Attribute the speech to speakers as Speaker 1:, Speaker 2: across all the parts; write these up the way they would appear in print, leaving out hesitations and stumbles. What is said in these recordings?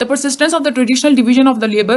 Speaker 1: The persistence of the traditional division of the labor,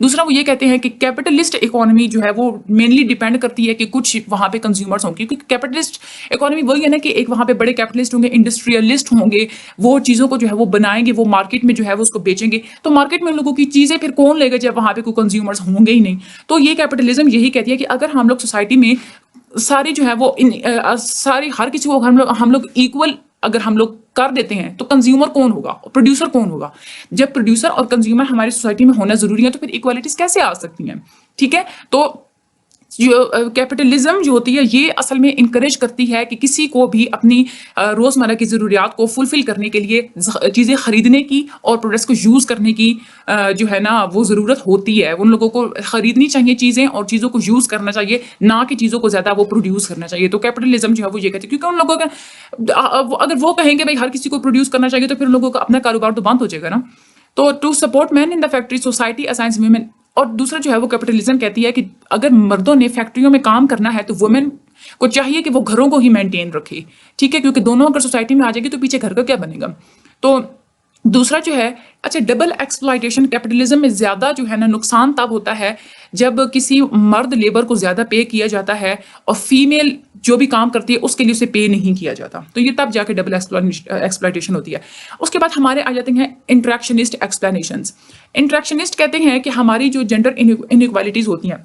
Speaker 1: دوسرا وہ یہ کہتے ہیں کہ کیپٹلسٹ اکانومی جو ہے وہ مینلی ڈیپینڈ کرتی ہے کہ کچھ وہاں پہ کنزیومرز ہوں گے، کیونکہ کیپٹلسٹ اکانومی وہی ہے نا کہ ایک وہاں پہ بڑے کیپٹلسٹ ہوں گے، انڈسٹریلسٹ ہوں گے، وہ چیزوں کو جو ہے وہ بنائیں گے، وہ مارکیٹ میں جو ہے وہ اس کو بیچیں گے، تو مارکیٹ میں لوگوں کی چیزیں پھر کون لے گا جب وہاں پہ کوئی کنزیومرز ہوں گے ہی نہیں. تو یہ کیپٹلزم یہی کہتی ہے کہ اگر ہم لوگ سوسائٹی میں ساری جو ہے وہ ساری ہر کسی کو ہم لوگ ایکول اگر ہم لوگ کر دیتے ہیں تو کنزیومر کون ہوگا، پروڈیوسر کون ہوگا؟ جب پروڈیوسر اور کنزیومر ہماری سوسائٹی میں ہونا ضروری ہے تو پھر ایکوالٹیز کیسے آ سکتی ہیں؟ ٹھیک ہے، تو جو کیپٹلزم جو ہوتی ہے یہ اصل میں انکریج کرتی ہے کہ کسی کو بھی اپنی روزمرہ کی ضروریات کو فلفل کرنے کے لیے چیزیں خریدنے کی اور پروڈکٹس کو یوز کرنے کی جو ہے نا وہ ضرورت ہوتی ہے. ان لوگوں کو خریدنی چاہیے چیزیں اور چیزوں کو یوز کرنا چاہیے، نہ کہ چیزوں کو زیادہ وہ پروڈیوس کرنا چاہیے. تو کیپٹلزم جو ہے وہ یہ کہتے ہیں کیونکہ ان لوگوں کا اگر وہ کہیں گے بھائی ہر کسی کو پروڈیوس کرنا چاہیے تو پھر ان لوگوں کا اپنا کاروبار تو بند ہو جائے گا نا. تو to support men in the factory society assigns women. اور دوسرا جو ہے وہ کیپٹلزم کہتی ہے کہ اگر مردوں نے فیکٹریوں میں کام کرنا ہے تو وومن کو چاہیے کہ وہ گھروں کو ہی مینٹین رکھے. ٹھیک ہے، کیونکہ دونوں اگر سوسائٹی میں آ جائے گی تو پیچھے گھر کا کیا بنے گا. تو دوسرا جو ہے اچھا ڈبل ایکسپلائٹیشن کیپٹلزم میں زیادہ جو ہے نا نقصان تب ہوتا ہے جب کسی مرد لیبر کو زیادہ پے کیا جاتا ہے اور فیمیل جو بھی کام کرتی ہے اس کے لیے اسے پے نہیں کیا جاتا. تو یہ تب جا کے ڈبل ایکسپلائٹیشن ہوتی ہے. اس کے بعد ہمارے آ جاتے ہیں انٹریکشنسٹ ایکسپلینیشنز. انٹریکشنسٹ کہتے ہیں کہ ہماری جو جینڈر انیکوالٹیز ہوتی ہیں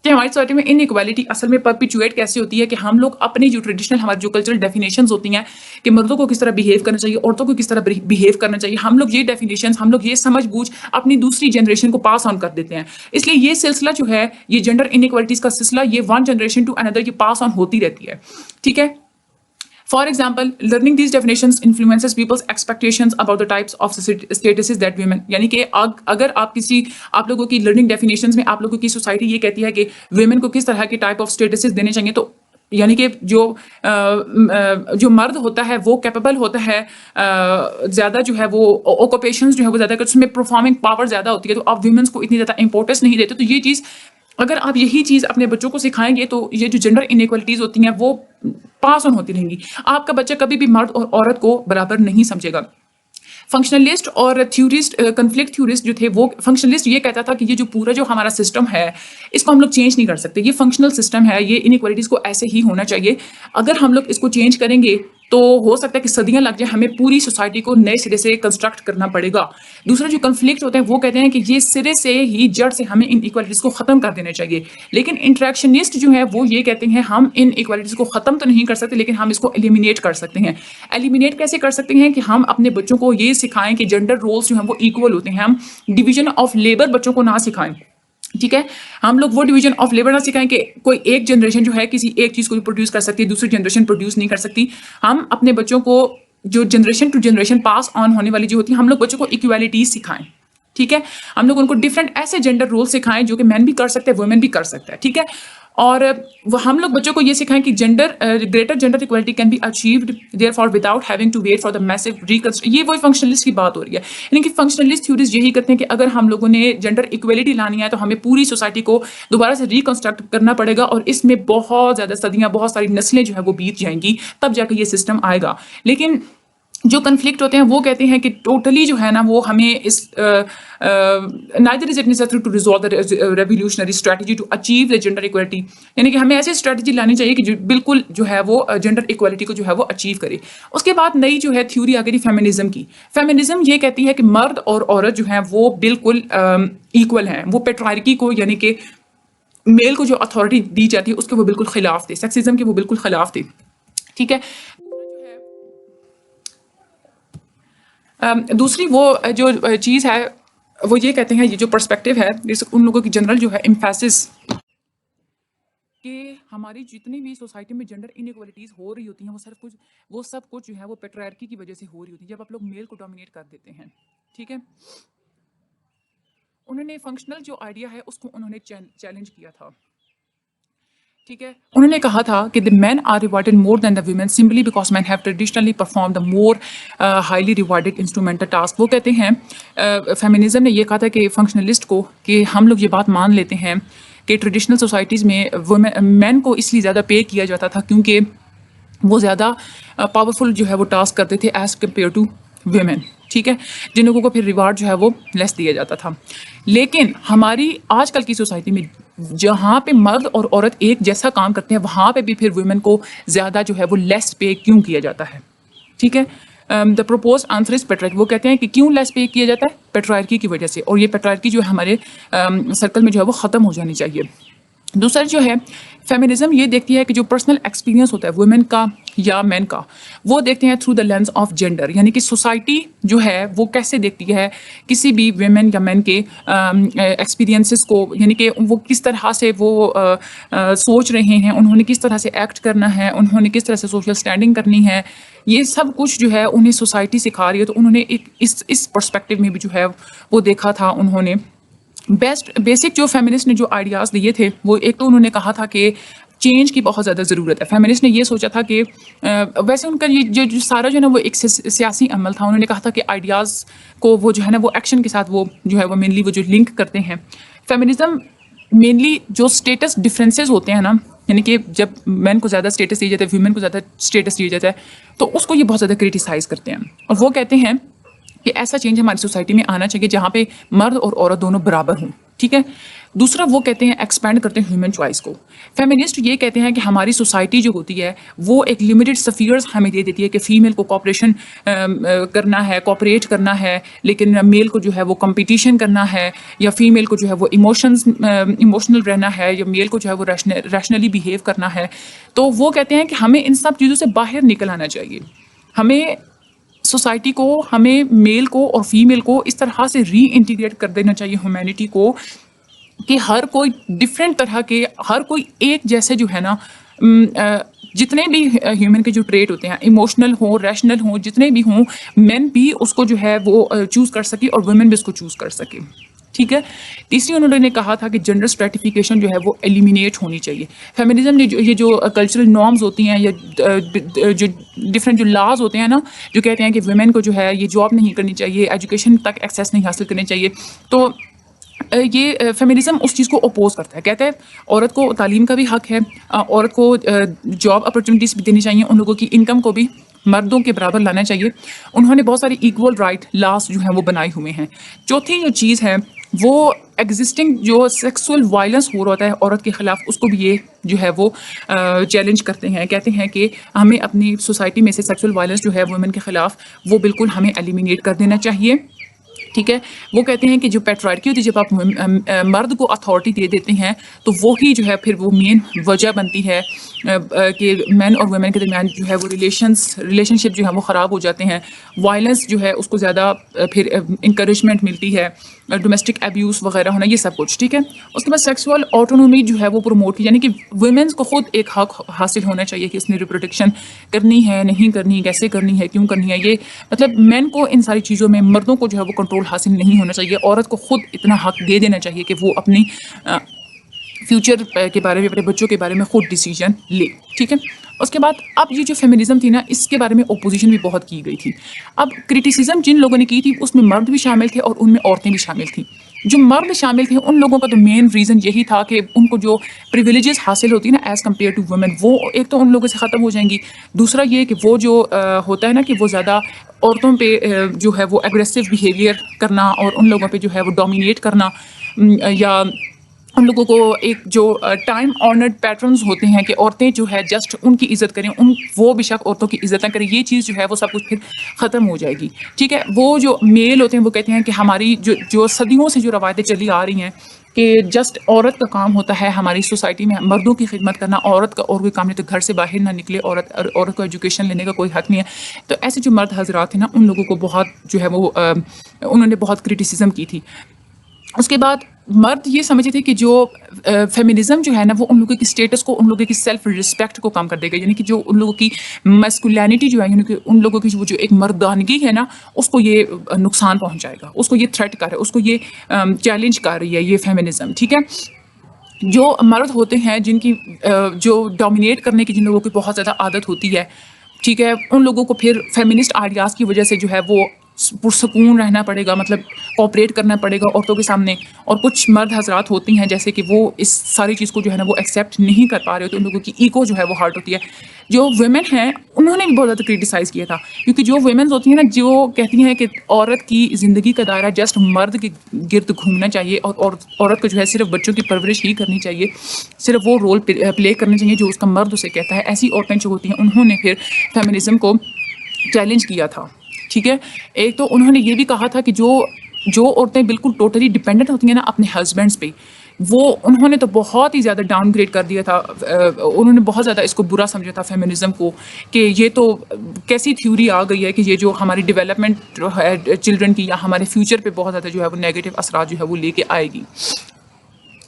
Speaker 1: کہ ہماری سوسائٹی میں انیکوالٹی اصل میں پرپیچویٹ کیسے ہوتی ہے کہ ہم لوگ اپنی جو ٹریڈیشنل ہماری جو کلچرل ڈیفینیشنز ہوتی ہیں کہ مردوں کو کس طرح بیہیو کرنا چاہیے، عورتوں کو کس طرح بیہیو کرنا چاہیے، ہم لوگ یہ ڈیفینیشنز ہم لوگ یہ سمجھ بوجھ اپنی دوسری جنریشن کو پاس آن کر دیتے ہیں. اس لیے یہ سلسلہ جو ہے یہ جینڈر انیکوالٹیز کا سلسلہ یہ ون جنریشن ٹو اندر یہ پاس آن ہوتی رہتی ہے. ٹھیک ہے. For example, learning these definitions influences people's expectations about the types of statuses that women. یعنی کہ اگر آپ لوگوں کی لرننگ ڈیفینیشنز میں آپ لوگوں کی سوسائٹی یہ کہتی ہے کہ ویمن کو کس طرح کے ٹائپ آف اسٹیٹسز دینے چاہیے، تو یعنی کہ جو مرد ہوتا ہے وہ کیپیبل ہوتا ہے زیادہ جو ہے وہ اوکوپیشنز جو ہے وہ زیادہ اس میں پرفارمنگ پاور زیادہ ہوتی ہے، تو آپ ویمنس کو اتنی زیادہ امپورٹنس نہیں دیتے. تو یہ چیز اگر آپ یہی چیز اپنے بچوں کو سکھائیں گے تو یہ جو جینڈر انیکوالٹیز ہوتی ہیں وہ پاس آن ہوتی رہیں گی. آپ کا بچہ کبھی بھی مرد اور عورت کو برابر نہیں سمجھے گا. فنکشنلسٹ اور تھیورسٹ کنفلکٹ تھیورسٹ جو تھے وہ فنکشنلسٹ یہ کہتا تھا کہ یہ جو پورا جو ہمارا سسٹم ہے اس کو ہم لوگ چینج نہیں کر سکتے، یہ فنکشنل سسٹم ہے، یہ انیکوالٹیز کو ایسے ہی ہونا چاہیے. اگر ہم لوگ اس کو چینج کریں گے تو ہو سکتا ہے کہ صدیاں لگ جائیں، ہمیں پوری سوسائٹی کو نئے سرے سے کنسٹرکٹ کرنا پڑے گا. دوسرا جو کنفلکٹ ہوتے ہیں وہ کہتے ہیں کہ یہ سرے سے ہی جڑ سے ہمیں ان ایکوالٹیز کو ختم کر دینا چاہیے. لیکن انٹریکشنسٹ جو ہے وہ یہ کہتے ہیں ہم ان ایکوالٹیز کو ختم تو نہیں کر سکتے لیکن ہم اس کو ایلیمینیٹ کر سکتے ہیں. ایلیمینیٹ کیسے کر سکتے ہیں کہ ہم اپنے بچوں کو یہ سکھائیں کہ جینڈر رولس جو ہیں وہ ایکول ہوتے ہیں. ہم ڈویژن آف لیبر بچوں کو نہ سکھائیں. ٹھیک ہے، ہم لوگ وہ ڈویژن آف لیبر نہ سکھائیں کہ کوئی ایک جنریشن جو ہے کسی ایک چیز کو پروڈیوس کر سکتی ہے، دوسری جنریشن پروڈیوس نہیں کر سکتی. ہم اپنے بچوں کو جو جنریشن ٹو جنریشن پاس آن ہونے والی جو ہوتی ہے ہم لوگ بچوں کو ایکویلٹیز سکھائیں. ٹھیک ہے، ہم لوگ ان کو ڈفرینٹ ایسے جینڈر رول سکھائیں جو کہ مین بھی کر سکتے ہیں، وومن بھی کر سکتا ہے. ٹھیک ہے، اور ہم لوگ بچوں کو یہ سکھائیں کہ greater gender equality can be achieved therefore without having to wait for the meso reconstruction. یہ وہی فنکشنلسٹ کی بات ہو رہی ہے. یعنی کہ فنکشنلسٹ تھیوریز یہی کرتے ہیں کہ اگر ہم لوگوں نے جینڈر اکوالٹی لانی ہے تو ہمیں پوری سوسائٹی کو دوبارہ سے ریکنسٹرکٹ کرنا پڑے گا اور اس میں بہت زیادہ صدیاں بہت ساری نسلیں جو ہے وہ بیت جائیں گی، تب جا کے یہ سسٹم آئے گا. لیکن جو کنفلکٹ ہوتے ہیں وہ کہتے ہیں کہ ٹوٹلی جو ہے نا وہ ہمیں اس neither is it necessary to resolve the revolutionary strategy to achieve the gender equality. یعنی کہ ہمیں ایسی اسٹریٹجی لانی چاہیے کہ جو بالکل جو ہے وہ جینڈر ایکوالٹی کو جو ہے وہ اچیو کرے. اس کے بعد نئی جو ہے تھیوری آ گئی فیمنزم کی. فیمنزم یہ کہتی ہے کہ مرد اور عورت جو ہیں وہ بالکل ایکول ہیں. وہ پیٹرارکی کو یعنی کہ میل کو جو اتھارٹی دی جاتی ہے اس کے وہ بالکل خلاف تھے، سیکسزم کے وہ بالکل خلاف تھے. ٹھیک ہے، دوسری وہ جو چیز ہے وہ یہ کہتے ہیں، یہ جو پرسپیکٹیو ہے ان لوگوں کی جنرل جو ہے امفیسس کہ ہماری جتنی بھی سوسائٹی میں جینڈر انیکوالٹیز ہو رہی ہوتی ہیں وہ سب کچھ جو ہے وہ پیٹریارکی کی وجہ سے ہو رہی ہوتی ہے، جب آپ لوگ میل کو ڈومینیٹ کر دیتے ہیں. ٹھیک ہے، انہوں نے فنکشنل جو آئیڈیا ہے اس کو انہوں نے چیلنج کیا تھا. ٹھیک ہے، انہوں نے کہا تھا کہ the men are rewarded more than the women simply because men have traditionally performed the more highly rewarded instrumental task. وہ کہتے ہیں فیمنزم نے یہ کہا تھا کہ فنکشنلسٹ کو کہ ہم لوگ یہ بات مان لیتے ہیں کہ ٹریڈیشنل سوسائٹیز میں مین کو اس لیے زیادہ پے کیا جاتا تھا کیونکہ وہ زیادہ پاورفل جو ہے وہ ٹاسک کرتے تھے ایز کمپیئر ٹو ویمن. ٹھیک ہے، جن لوگوں کو پھر ریوارڈ جو ہے وہ لیس دیا جاتا تھا. لیکن ہماری آج کل کی سوسائٹی میں جہاں پہ مرد اور عورت ایک جیسا کام کرتے ہیں وہاں پہ بھی پھر ویمن کو زیادہ جو ہے وہ لیس پے کیوں کیا جاتا ہے؟ ٹھیک ہے، دا پروپوز آنسر از پیٹرائرکی. وہ کہتے ہیں کہ کیوں لیس پے کیا جاتا ہے؟ پیٹرائرکی کی وجہ سے. اور یہ پیٹرائرکی جو ہے ہمارے سرکل میں جو ہے وہ ختم ہو جانی چاہیے. دوسرا جو ہے فیمنزم یہ دیکھتی ہے کہ جو پرسنل ایکسپیرینس ہوتا ہے ویمن کا یا مین کا، وہ دیکھتے ہیں through the lens of gender. یعنی کہ سوسائٹی جو ہے وہ کیسے دیکھتی ہے کسی بھی ویمن یا مین کے ایکسپیرینسز کو، یعنی کہ وہ کس طرح سے وہ سوچ رہے ہیں، انہوں نے کس طرح سے ایکٹ کرنا ہے، انہوں نے کس طرح سے سوشل اسٹینڈنگ کرنی ہے. یہ سب کچھ جو ہے انہیں سوسائٹی سکھا رہی ہے. تو انہوں نے ایک اس پرسپیکٹو میں بھی جو ہے وہ دیکھا تھا. انہوں نے بیسک جو فیمنسٹ نے جو آئیڈیاز دیے تھے وہ ایک تو انہوں نے کہا تھا کہ چینج کی بہت زیادہ ضرورت ہے. فیمنسٹ نے یہ سوچا تھا کہ ویسے ان کا یہ جو سارا جو ہے نا وہ ایک سیاسی عمل تھا. انہوں نے کہا تھا کہ آئیڈیاز کو وہ جو ہے نا وہ ایکشن کے ساتھ وہ جو ہے وہ مینلی وہ جو لنک کرتے ہیں. فیمنزم مینلی جو اسٹیٹس ڈفرینسز ہوتے ہیں نا، یعنی کہ جب مین کو زیادہ اسٹیٹس دیا جاتا ہے، ویمن کو زیادہ اسٹیٹس دیا جاتا ہے، تو اس کو یہ بہت زیادہ کریٹیسائز کرتے ہیں. اور وہ کہتے ہیں کہ ایسا چینج ہماری سوسائٹی میں آنا چاہیے جہاں پہ مرد اور عورت دونوں برابر ہوں. ٹھیک ہے. دوسرا وہ کہتے ہیں ایکسپینڈ کرتے ہیں ہیومن چوائس کو. فیمنسٹ یہ کہتے ہیں کہ ہماری سوسائٹی جو ہوتی ہے وہ ایک لمیٹڈ سفیئرز ہمیں دے دیتی ہے کہ فیمیل کو کوآپریشن کرنا ہے، کوآپریٹ کرنا ہے، لیکن میل کو جو ہے وہ کمپٹیشن کرنا ہے، یا فیمیل کو جو ہے وہ ایموشنل رہنا ہے، یا میل کو جو ہے وہ ریشنلی بیہیو کرنا ہے. تو وہ کہتے ہیں کہ ہمیں ان سب چیزوں سے باہر نکل آنا چاہیے. ہمیں سوسائٹی کو، ہمیں میل کو اور فیمیل کو اس طرح سے ری انٹیگریٹ کر دینا چاہیے ہیومینٹی کو کہ ہر کوئی ڈفرینٹ طرح کے، ہر کوئی ایک جیسے جو ہے نا جتنے بھی ہیومن کے جو ٹریٹ ہوتے ہیں، ایموشنل ہوں، ریشنل ہوں، جتنے بھی ہوں، مین بھی اس کو جو ہے وہ چوز کر سکے اور ویمن بھی اس کو چوز کر سکے. ٹھیک ہے. تیسری انہوں نے کہا تھا کہ جینڈر اسٹریٹیفیکیشن جو ہے وہ ایلیمینیٹ ہونی چاہیے. فیمنزم نے یہ جو کلچرل نارمز ہوتی ہیں یا جو ڈفرینٹ جو لاز ہوتے ہیں نا، جو کہتے ہیں کہ ویمن کو جو ہے یہ جاب نہیں کرنی چاہیے، ایجوکیشن تک ایکسیس نہیں حاصل کرنی چاہیے، تو یہ فیمنزم اس چیز کو اپوز کرتا ہے. کہتا ہے عورت کو تعلیم کا بھی حق ہے، عورت کو جاب اپرچونیٹیز بھی دینی چاہیے، ان لوگوں کی انکم کو بھی مردوں کے برابر لانا چاہیے. انہوں نے بہت ساری ایکول رائٹ لاس جو ہیں وہ بنائے ہوئے ہیں. چوتھی جو چیز ہے وہ ایگزسٹنگ جو سیکسول وائلنس ہو رہا ہے عورت کے خلاف، اس کو بھی یہ جو ہے وہ چیلنج کرتے ہیں. کہتے ہیں کہ ہمیں اپنی سوسائٹی میں سے سیکسول وائلنس جو ہے وومن کے خلاف وہ بالکل ہمیں ایلیمینیٹ کر دینا چاہیے. ٹھیک ہے. وہ کہتے ہیں کہ جو پیٹرائرکی ہوتی ہے، جب آپ مرد کو اتھارٹی دے دیتے ہیں تو وہی جو ہے پھر وہ مین وجہ بنتی ہے کہ مین اور ویمن کے درمیان جو ہے وہ ریلیشن شپ جو ہے وہ خراب ہو جاتے ہیں. وائلنس جو ہے اس کو زیادہ پھر انکریجمنٹ ملتی ہے، ڈومیسٹک ایبیوز وغیرہ ہونا، یہ سب کچھ. ٹھیک ہے. اس کے بعد سیکسول آٹونومی جو ہے وہ پروموٹ کی، یعنی کہ ویمنس کو خود ایک حق حاصل ہونا چاہیے کہ اس نے ریپروڈکشن کرنی ہے، نہیں کرنی، کیسے کرنی ہے، کیوں کرنی ہے. یہ مطلب مین کو ان ساری چیزوں میں، مردوں کو جو ہے وہ کنٹرول حاصل نہیں ہونا چاہیے. عورت کو خود اتنا حق دے دینا چاہیے کہ وہ اپنی فیوچر کے بارے میں، اپنے بچوں کے بارے میں خود ڈیسیجن لے. ٹھیک ہے. اس کے بعد اب یہ جو فیمنزم تھی نا، اس کے بارے میں اپوزیشن بھی بہت کی گئی تھی. اب کرٹیسزم جن لوگوں نے کی تھی اس میں مرد بھی شامل تھے اور ان میں عورتیں بھی شامل تھیں. جو مرد شامل تھے ان لوگوں کا تو مین ریزن یہی تھا کہ ان کو جو پریویلیجز حاصل ہوتی ہیں نا ایز کمپیئر ٹو ویمن، وہ ایک تو ان لوگوں سے ختم ہو جائیں گی. دوسرا یہ کہ وہ جو ہوتا ہے نا کہ وہ زیادہ عورتوں پہ جو ہے وہ ایگریسو بیہیویئر کرنا اور ان لوگوں پہ جو ہے وہ ڈومینیٹ کرنا، یا ان لوگوں کو ایک جو ٹائم آنرڈ پیٹرنز ہوتے ہیں کہ عورتیں جو ہے جسٹ ان کی عزت کریں، وہ بے شک عورتوں کی عزت نہ کریں، یہ چیز جو ہے وہ سب کچھ پھر ختم ہو جائے گی. ٹھیک ہے. وہ جو میل ہوتے ہیں وہ کہتے ہیں کہ ہماری جو صدیوں سے جو روایتیں چلی آ رہی ہیں کہ جسٹ عورت کا کام ہوتا ہے ہماری سوسائٹی میں مردوں کی خدمت کرنا، عورت کا اور کوئی کام نہیں، تو گھر سے باہر نہ نکلے، عورت کو ایجوکیشن لینے کا کوئی حق نہیں ہے. تو ایسے جو مرد حضرات ہیں نا، ان لوگوں کو بہت جو ہے وہ انہوں نے بہت کرٹیسزم کی تھی. اس کے بعد مرد یہ سمجھتے تھے کہ جو فیمنزم جو ہے نا وہ ان لوگوں کی اسٹیٹس کو، ان لوگوں کی سیلف رسپیکٹ کو کم کر دے گا. یعنی کہ جو ان لوگوں کی میسکولینٹی جو ہے، یعنی کہ ان لوگوں کی وہ جو ایک مردانگی ہے نا، اس کو یہ نقصان پہنچائے گا، اس کو یہ تھریٹ کر رہا ہے، اس کو یہ چیلنج کر رہی ہے یہ فیمنزم. ٹھیک ہے. جو مرد ہوتے ہیں جن کی جو ڈومینیٹ کرنے کی جن لوگوں کی بہت زیادہ عادت ہوتی ہے، ٹھیک ہے، ان لوگوں کو پھر فیمنسٹ آئیڈیاز کی وجہ سے جو ہے وہ پرسکون رہنا پڑے گا, مطلب کوآپریٹ کرنا پڑے گا عورتوں کے سامنے. اور کچھ مرد حضرات ہوتی ہیں جیسے کہ وہ اس ساری چیز کو جو ہے نا وہ ایکسیپٹ نہیں کر پا رہے ہوتے, ان لوگوں کی ایگو جو ہے وہ ہارٹ ہوتی ہے. جو ویمن ہیں انہوں نے بھی بہت زیادہ کرٹیسائز کیا تھا, کیونکہ جو ویمنز ہوتی ہیں نا جو کہتی ہیں کہ عورت کی زندگی کا دائرہ جسٹ مرد کے گرد گھومنا چاہیے, اور عورت کو جو ہے صرف بچوں کی پرورش ہی کرنی چاہیے, صرف وہ رول پلے کرنے چاہیے جو اس کا مرد اسے کہتا ہے. ایسی عورتیں جو ہوتی ہیں انہوں نے پھر فیمنزم کو چیلنج کیا تھا. ٹھیک ہے, ایک تو انہوں نے یہ بھی کہا تھا کہ جو عورتیں بالکل ٹوٹلی ڈپینڈنٹ ہوتی ہیں نا اپنے ہسبینڈس پہ, وہ انہوں نے تو بہت ہی زیادہ ڈاؤن گریڈ کر دیا تھا. انہوں نے بہت زیادہ اس کو برا سمجھا تھا فیمنزم کو, کہ یہ تو کیسی تھیوری آ گئی ہے کہ یہ جو ہماری ڈیولپمنٹ ہے چلڈرن کی یا ہمارے فیوچر پہ بہت زیادہ جو ہے وہ نیگیٹو اثرات جو ہے وہ لے کے آئے گی.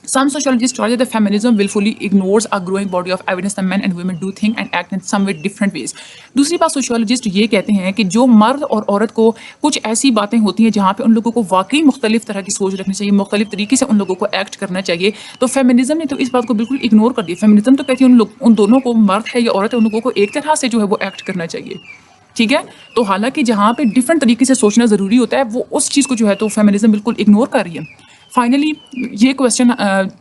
Speaker 1: Some sociologists argue that feminism willfully ignores a growing body of evidence that men and women do think and act in some way different ways. دوسری بات سوشیولوجسٹ یہ کہتے ہیں کہ جو مرد اور عورت کو کچھ ایسی باتیں ہوتی ہیں جہاں پہ ان لوگوں کو واقعی مختلف طرح کی سوچ رکھنی چاہیے, مختلف طریقے سے ان لوگوں کو ایکٹ کرنا چاہیے, تو فیمنزم نے تو اس بات کو بالکل اگنور کر دیا. فیمنزم تو کہتی ہے ان دونوں کو, مرد ہے یا عورت ہے, ان لوگوں کو ایک طرح سے جو ہے وہ ایکٹ کرنا چاہیے. ٹھیک ہے, تو حالانکہ جہاں پہ ڈفرینٹ طریقے سے سوچنا ضروری ہوتا ہے وہ اس چیز کو جو ہے تو فیمنزم بالکل اگنور کر رہی ہے. فائنلی یہ کویشچن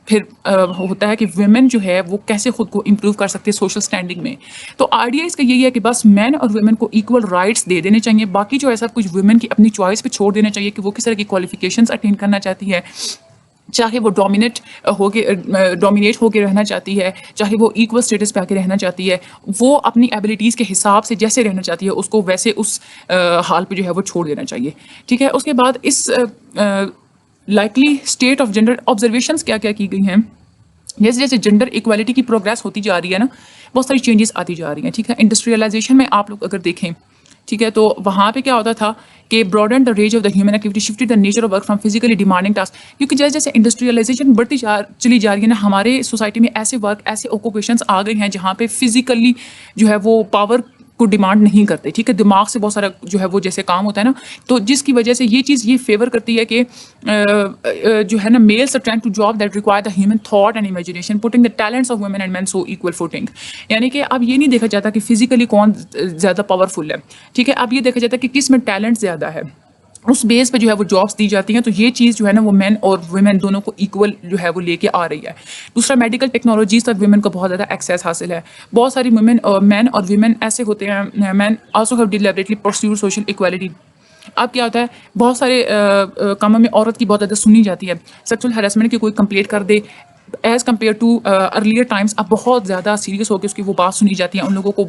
Speaker 1: پھر ہوتا ہے کہ ویمن جو ہے وہ کیسے خود کو امپروو کر سکتے ہیں سوشل اسٹینڈنگ میں. تو آئیڈیا اس کا یہی ہے کہ بس مین اور ویمن کو ایکول رائٹس دے دینے چاہیے, باقی جو ہے سب کچھ ویمن کی اپنی چوائس پہ چھوڑ دینا چاہیے کہ وہ کس طرح کی کوالیفیکیشنس اٹین کرنا چاہتی ہے, چاہے وہ ڈومینیٹ ہو کے رہنا چاہتی ہے, چاہے وہ ایکول اسٹیٹس پہ آ کے رہنا چاہتی ہے, وہ اپنی ایبلٹیز کے حساب سے جیسے رہنا چاہتی ہے اس کو ویسے اس حال پہ جو ہے وہ چھوڑ دینا چاہیے. ٹھیک ہے, اس کے بعد اس likely state of gender observations کیا کیا کی گئی ہیں. جیسے جیسے جینڈر ایکوالٹی کی پروگریس ہوتی جا رہی ہے نا, بہت ساری چینجز آتی جا رہی ہیں. ٹھیک ہے, انڈسٹریلائزیشن میں آپ لوگ اگر دیکھیں, ٹھیک ہے, تو وہاں پہ کیا ہوتا تھا کہ broaden the range of the human activity shifted the nature of work from physically demanding task. کیونکہ جیسے جیسے انڈسٹریلائزیشن بڑھتی چلی جا رہی ہے نا, ہمارے سوسائٹی میں ایسے ورک, ایسے آکوپیشنس آ گئے ہیں جہاں پہ فزیکلی جو ہے وہ پاور کو ڈیمانڈ نہیں کرتے. ٹھیک ہے, دماغ سے بہت سارا جو ہے وہ جیسے کام ہوتا ہے نا, تو جس کی وجہ سے یہ چیز یہ فیور کرتی ہے کہ جو ہے نا males are trying to job that require the human thought and imagination putting the talents of women and men so equal footing. یعنی کہ اب یہ نہیں دیکھا جاتا کہ فزیکلی کون زیادہ پاورفل ہے. ٹھیک ہے, اب یہ دیکھا جاتا ہے کہ کس میں ٹیلنٹ زیادہ ہے, اس بیس پہ جو ہے وہ جابس دی جاتی ہیں. تو یہ چیز جو ہے نا وہ مین اور ویمن دونوں کو ایکول جو ہے وہ لے کے آ رہی ہے. دوسرا, میڈیکل ٹیکنالوجیز تک ویمن کو بہت زیادہ ایکسیس حاصل ہے. بہت ساری مین اور ویمن ایسے ہوتے ہیں, men also have deliberately perceived social equality. اب کیا ہوتا ہے, بہت سارے کاموں میں عورت کی بہت زیادہ سنی جاتی ہے. سیکسول ہراسمنٹ کی کوئی کمپلیٹ کر دے, as compare to earlier times اب بہت زیادہ سیریس ہو کے اس کی وہ بات سنی جاتی ہے. ان لوگوں کو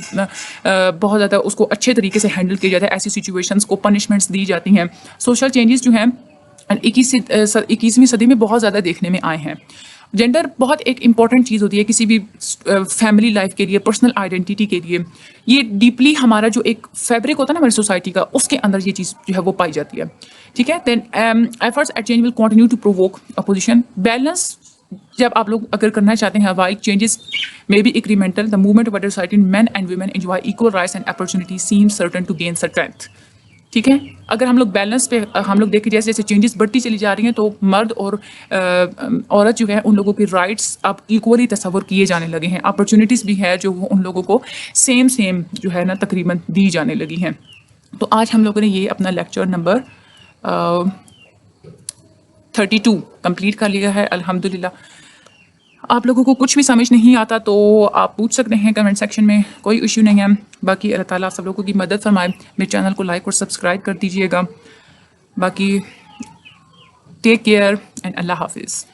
Speaker 1: بہت زیادہ اس کو اچھے طریقے سے ہینڈل کیا جاتا ہے. ایسی سچویشنس کو پنشمنٹس دی جاتی ہیں. سوشل چینجز جو ہیں 21ویں صدی میں بہت زیادہ دیکھنے میں آئے ہیں. جینڈر بہت ایک امپورٹنٹ چیز ہوتی ہے کسی بھی فیملی لائف کے لیے, پرسنل آئیڈینٹی کے لیے. یہ ڈیپلی ہمارا جو ایک فیبرک ہوتا ہے نا ہماری سوسائٹی کا, اس کے اندر یہ چیز جو ہے وہ پائی جاتی ہے. ٹھیک ہے, then efforts at change will continue to provoke opposition. Balance جب آپ لوگ اگر کرنا چاہتے ہیں, why changes may be incremental, the movement of society men and women enjoy equal rights and opportunity seem certain to gain strength. ٹھیک ہے, اگر ہم لوگ بیلنس پہ ہم لوگ دیکھیں جیسے جیسے چینجز بڑھتی چلی جا رہی ہیں تو مرد اور عورت جو ہے ان لوگوں کی رائٹس اب ایکولی تصور کیے جانے لگے ہیں. اپرچونیٹیز بھی ہے جو وہ ان لوگوں کو سیم جو ہے نا تقریباً دی جانے لگی ہیں. تو آج ہم لوگوں نے یہ اپنا لیکچر نمبر 32 کمپلیٹ کر لیا ہے الحمدللہ. آپ لوگوں کو کچھ بھی سمجھ نہیں آتا تو آپ پوچھ سکتے ہیں کمنٹ سیکشن میں, کوئی ایشو نہیں ہے. باقی اللہ تعالیٰ سب لوگوں کی مدد فرمائے. میرے چینل کو لائک اور سبسکرائب کر دیجیے گا. باقی ٹیک کیئر اینڈ اللہ حافظ.